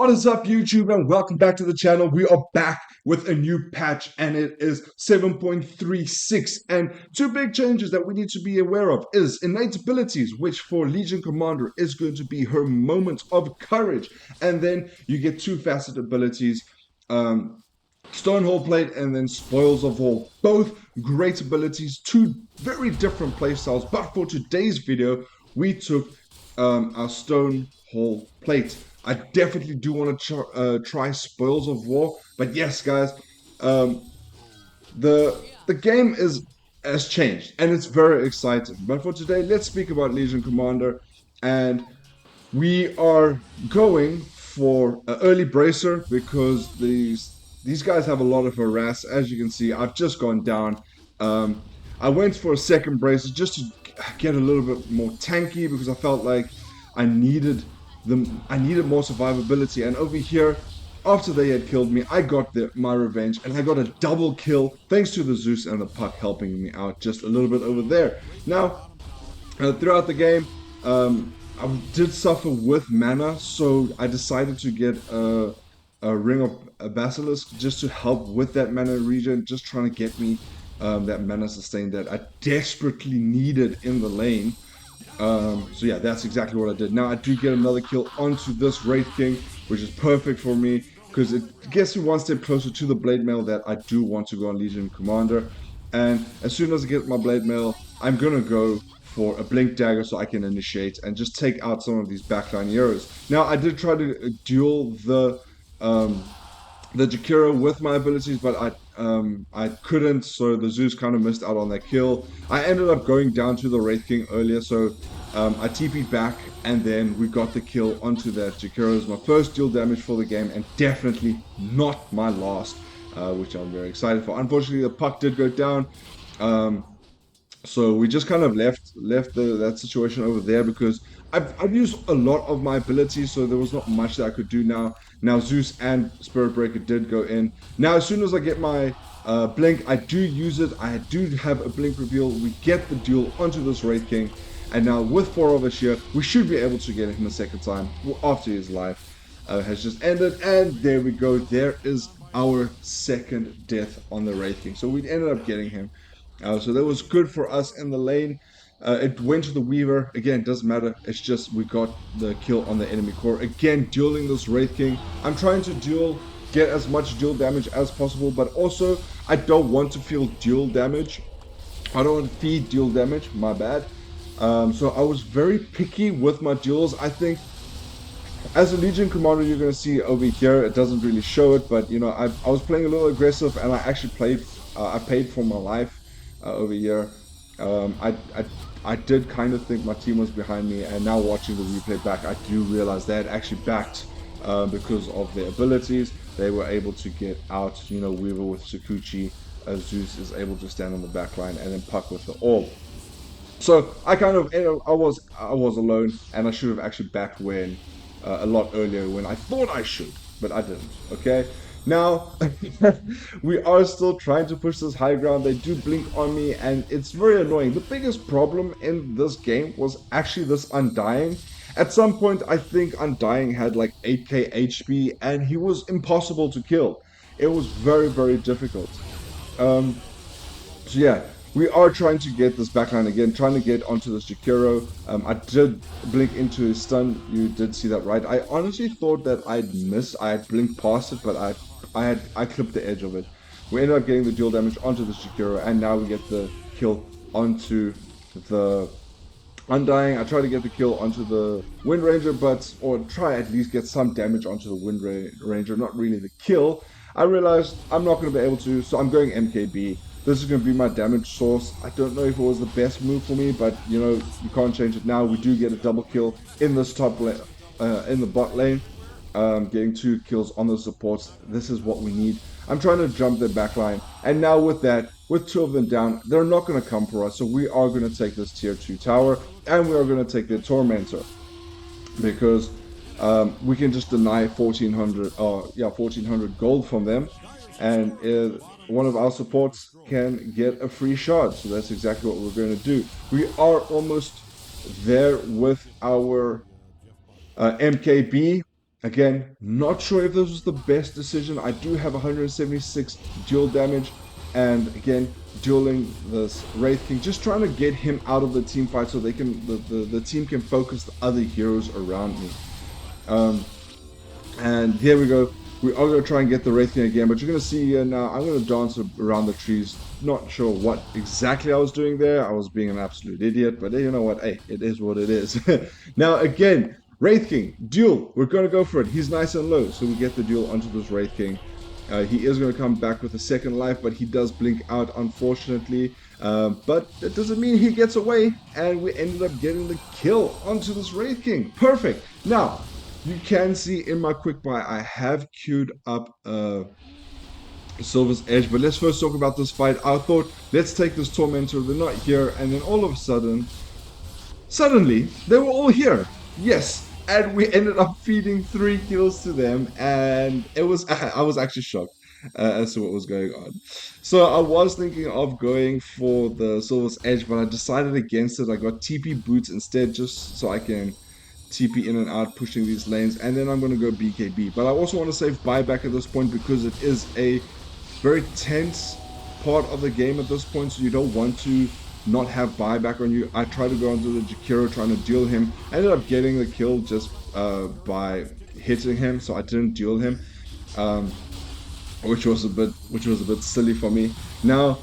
What is up, YouTube, and welcome back to the channel. We are back with a new patch, and it is 7.36. And two big changes that we need to be aware of is innate abilities, which for Legion Commander is going to be her moment of courage. And then you get two facet abilities, Stonehold Plate and then Spoils of War. Both great abilities, two very different playstyles. But for today's video, we took our Stonehold Plate. I definitely do want to try Spoils of War, but yes, guys, the game has changed and it's very exciting. But for today, let's speak about Legion Commander, and we are going for an early bracer because these guys have a lot of harass. As you can see, I've just gone down. I went for a second bracer just to get a little bit more tanky because I felt like I needed I needed more survivability. And over here, after they had killed me, I got my revenge, and I got a double kill thanks to the Zeus and the Puck helping me out just a little bit over there. Now, throughout the game, I did suffer with mana, so I decided to get a Ring of a Basilisk just to help with that mana regen, just trying to get me that mana sustain that I desperately needed in the lane. So yeah, that's exactly what I did. Now I do get another kill onto this Wraith King, which is perfect for me because it gets me one step closer to the Blade Mail that I do want to go on Legion Commander. And as soon as I get my Blade Mail, I'm gonna go for a Blink Dagger so I can initiate and just take out some of these backline heroes. Now I did try to duel the Jakiro with my abilities, but I couldn't, so the Zeus kind of missed out on that kill. I ended up going down to the Wraith King earlier, so I TP'd back, and then we got the kill onto that Jakiro. It was my first dual damage for the game, and definitely not my last, which I'm very excited for. Unfortunately, the Puck did go down, so we just kind of left that situation over there because I've used a lot of my abilities, so there was not much that I could do now. Now Zeus and Spirit Breaker did go in. Now as soon as I get my Blink, I do use it. I do have a Blink reveal. We get the duel onto this Wraith King. And now with 4 of us here, we should be able to get him a second time after his life has just ended. And there we go. There is our second death on the Wraith King. So we ended up getting him. So that was good for us in the lane. It went to the Weaver. Again, doesn't matter. It's just we got the kill on the enemy core. Again, dueling this Wraith King. I'm trying to get as much dual damage as possible, but also I don't want to feel dual damage. I don't want to feed dual damage. My bad. So I was very picky with my duels. I think as a Legion Commander, you're going to see over here, it doesn't really show it, but you know, I was playing a little aggressive, and I actually I paid for my life over here. I did kind of think my team was behind me, and now watching the replay back, I do realize they had actually backed because of their abilities. They were able to get out, you know, Weaver with Sakuchi, Zeus is able to stand on the back line, and then Puck with the orb. So I kind of, I was alone, and I should have actually backed when a lot earlier when I thought I should, but I didn't. Okay. Now, we are still trying to push this high ground. They do blink on me, and it's very annoying. The biggest problem in this game was actually this Undying. At some point, I think Undying had like 8k HP, and he was impossible to kill. It was very, very difficult. So yeah, we are trying to get this backline again, trying to get onto this Jakiro. I did blink into his stun. You did see that, right? I honestly thought that I'd miss. I had blinked past it, but I clipped the edge of it. We ended up getting the dual damage onto the Jakiro, and now we get the kill onto the Undying. I tried to get the kill onto the Wind Ranger, or try at least get some damage onto the Wind Ranger, not really the kill. I realized I'm not going to be able to, so I'm going MKB. This is going to be my damage source. I don't know if it was the best move for me, but you know, you can't change it now. We do get a double kill in this top lane, in the bot lane. Getting 2 kills on the supports. This is what we need. I'm trying to jump their backline, and now with that, with 2 of them down, they're not going to come for us. So we are going to take this tier 2 tower, and we are going to take their Tormentor because we can just deny 1400 gold from them, and one of our supports can get a free shard. So that's exactly what we're going to do. We are almost there with our MKB. Again, not sure if this was the best decision. I do have 176 dual damage, and again, dueling this Wraith King, just trying to get him out of the team fight so they can the team can focus the other heroes around me. And here we go. We are going to try and get the Wraith King again, but you're going to see now I'm going to dance around the trees. Not sure what exactly I was doing there. I was being an absolute idiot, but you know what? Hey, it is what it is. Now, again, Wraith King, duel. We're going to go for it. He's nice and low, so we get the duel onto this Wraith King. He is going to come back with a second life, but he does blink out, unfortunately. But that doesn't mean he gets away, and we ended up getting the kill onto this Wraith King. Perfect. Now, you can see in my quick buy, I have queued up Silver's Edge, but let's first talk about this fight. I thought, let's take this Tormentor, they're not here, and then all of a sudden, suddenly, they were all here. Yes, and we ended up feeding 3 kills to them, and it was I was actually shocked as to what was going on. So I was thinking of going for the Silver's Edge, but I decided against it. I got TP Boots instead, just so I can TP in and out, pushing these lanes, and then I'm going to go BKB. But I also want to save buyback at this point because it is a very tense part of the game at this point, so you don't want to not have buyback on you. I tried to go onto the Jakiro trying to duel him. I ended up getting the kill just by hitting him, so I didn't duel him, which was a bit silly for me. Now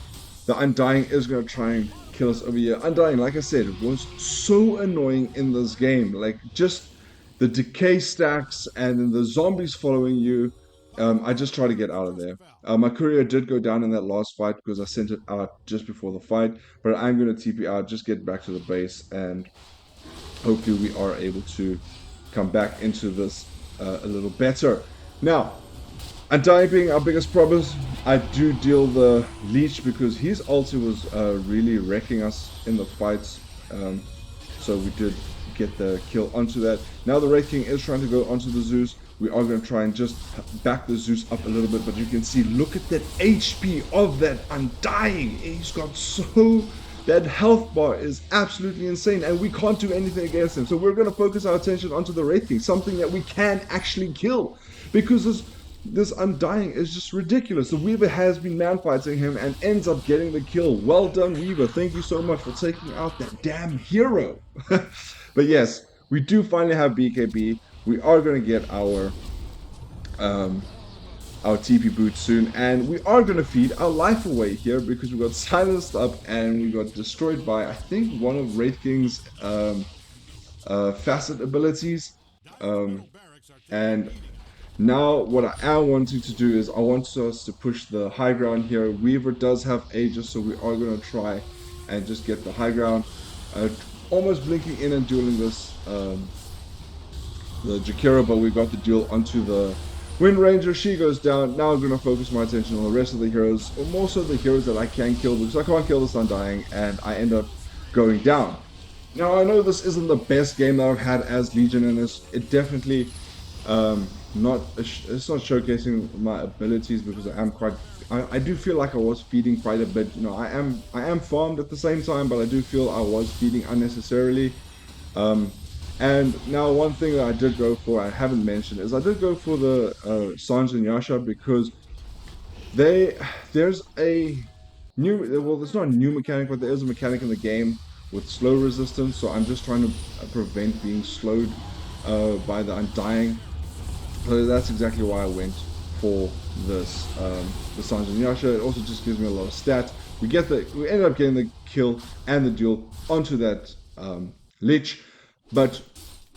the Undying is going to try and kill us over here. Undying, like I said, was so annoying in this game. Like, just the decay stacks and then the zombies following you. I just try to get out of there. My courier did go down in that last fight because I sent it out just before the fight. But I'm going to TP out, just get back to the base, and hopefully we are able to come back into this a little better. Now, Undying being our biggest problem, I do deal the Leech because his ulti was really wrecking us in the fights. So we did get the kill onto that. Now the Wraith King is trying to go onto the Zeus. We are going to try and just back the Zeus up a little bit, but you can see, look at that HP of that Undying. He's got so... That health bar is absolutely insane, and we can't do anything against him. So we're going to focus our attention onto the Wraith King, something that we can actually kill, because this Undying is just ridiculous. The Weaver has been man-fighting him and ends up getting the kill. Well done, Weaver. Thank you so much for taking out that damn hero. But yes, we do finally have BKB. We are going to get our TP boot soon, and we are going to feed our life away here because we got silenced up and we got destroyed by, I think, one of Wraith King's facet abilities. And now what I am wanting to do is I want us to push the high ground here. Weaver does have Aegis, so we are going to try and just get the high ground. Almost blinking in and dueling this the Jakiro, but we got the duel onto the Wind Ranger. She goes down. Now I'm going to focus my attention on the rest of the heroes, or more so the heroes that I can kill, because I can't kill this Undying, and I end up going down. Now I know this isn't the best game that I've had as Legion in this. It definitely it's not showcasing my abilities, because I do feel like I was feeding quite a bit. You know, I am farmed at the same time, but I do feel I was feeding unnecessarily. And now one thing that I did go for, I haven't mentioned, is I did go for the Sanj and Yasha, because there's a new, well, there's not a new mechanic, but there is a mechanic in the game with slow resistance, so I'm just trying to prevent being slowed by the Undying. So that's exactly why I went for this, the Sanj and Yasha. It also just gives me a lot of stats. We ended up getting the kill and the duel onto that Lich, but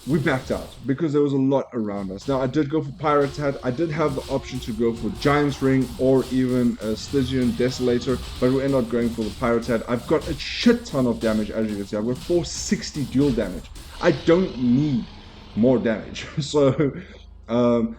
we backed out because there was a lot around us. Now I did go for Pirate's Hat. I did have the option to go for Giant's Ring or even a Stygian Desolator, but we ended up going for the Pirate's Hat. I've got a shit ton of damage, as you can see. I've got 460 dual damage. I don't need more damage. So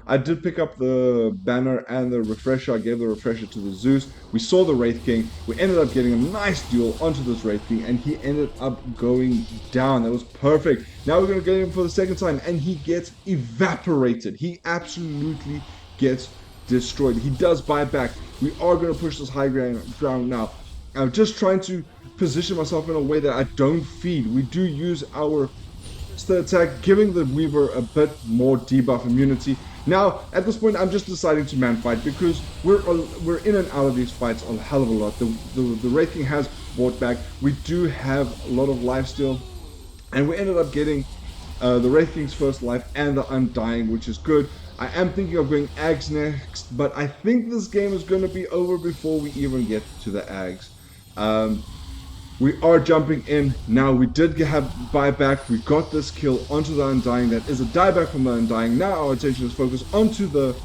I did pick up the banner and the refresher. I gave the refresher to the Zeus. We saw the Wraith King. We ended up getting a nice duel onto this Wraith King, and he ended up going down. That was perfect. Now we're going to get him for the second time, and he gets evaporated. He absolutely gets destroyed. He does buy back. We are going to push this high ground now. I'm just trying to position myself in a way that I don't feed. We do use our the attack, giving the Weaver a bit more debuff immunity. Now, at this point, I'm just deciding to man fight because we're in and out of these fights a hell of a lot. The Wraith King has brought back. We do have a lot of lifesteal, and we ended up getting the Wraith King's first life and the Undying, which is good. I am thinking of going Ags next, but I think this game is going to be over before we even get to the Ags. We are jumping in now. We did have buyback. We got this kill onto the Undying. That is a dieback from the Undying. Now our attention is focused onto the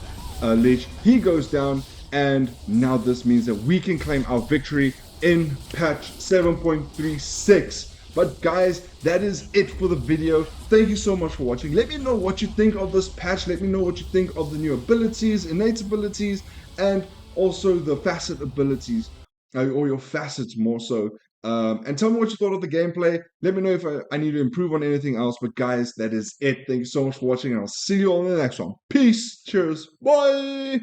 Leech. He goes down, and now this means that we can claim our victory in patch 7.36. But guys, that is it for the video. Thank you so much for watching. Let me know what you think of this patch. Let me know what you think of the new abilities, innate abilities, and also the facet abilities, or your facets more so. And tell me what you thought of the gameplay. Let me know if I need to improve on anything else. But guys, that is it. Thank you so much for watching, and I'll see you all in the next one. Peace. Cheers. Bye.